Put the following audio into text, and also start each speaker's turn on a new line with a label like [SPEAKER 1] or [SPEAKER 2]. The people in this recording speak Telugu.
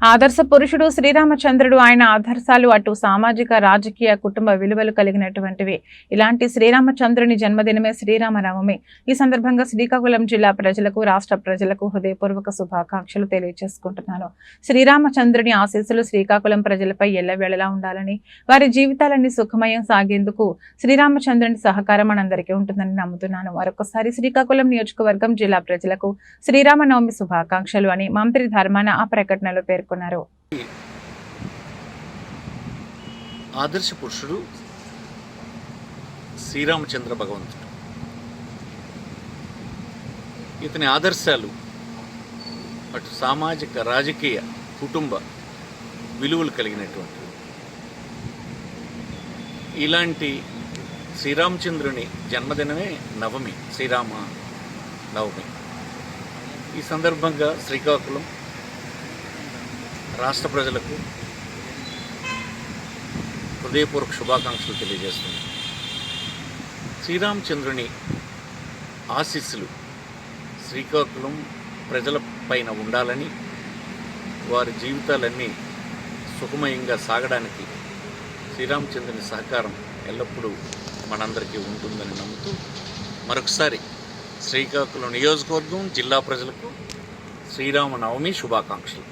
[SPEAKER 1] ఆదర్శ పురుషుడు శ్రీరామచంద్రుడు. ఆయన ఆదర్శాలు అటు సామాజిక, రాజకీయ, కుటుంబ విలువలు కలిగినటువంటివి. ఇలాంటి శ్రీరామచంద్రుని జన్మదినమే శ్రీరామనవమి. ఈ సందర్భంగా శ్రీకాకుళం జిల్లా ప్రజలకు, రాష్ట్ర ప్రజలకు హృదయపూర్వక శుభాకాంక్షలు తెలియజేసుకుంటున్నాను. శ్రీరామచంద్రుని ఆశీస్సులు శ్రీకాకుళం ప్రజలపై ఎల్లవేళలా ఉండాలని, వారి జీవితాలన్నీ సుఖమయం సాగేందుకు శ్రీరామచంద్రుని సహకారం మనందరికీ ఉంటుందని నమ్ముతున్నాను. మరొకసారి శ్రీకాకుళం నియోజకవర్గం జిల్లా ప్రజలకు శ్రీరామనవమి శుభాకాంక్షలు అని మంత్రి ధర్మాన ఆ ప్రకటనలో పేర్కొన్నారు.
[SPEAKER 2] ఆదర్శ పురుషుడు శ్రీరామచంద్ర భగవంతుడు. ఇతని ఆదర్శాలు అటు సామాజిక, రాజకీయ, కుటుంబ విలువలు కలిగినటువంటివి. ఇలాంటి శ్రీరామచంద్రుని జన్మదినమే నవమి, శ్రీరామ నవమి. ఈ సందర్భంగా శ్రీకాకుళం రాష్ట్ర ప్రజలకు హృదయపూర్వక శుభాకాంక్షలు తెలియజేస్తున్నాను. శ్రీరామచంద్రుని ఆశీస్సులు శ్రీకాకుళం ప్రజల పైన ఉండాలని, వారి జీవితాలన్నీ సుఖమయంగా సాగడానికి శ్రీరామచంద్రుని సహకారం ఎల్లప్పుడూ మనందరికీ ఉంటుందని నమ్ముతూ మరొకసారి శ్రీకాకుళం నియోజకవర్గం జిల్లా ప్రజలకు శ్రీరామనవమి శుభాకాంక్షలు.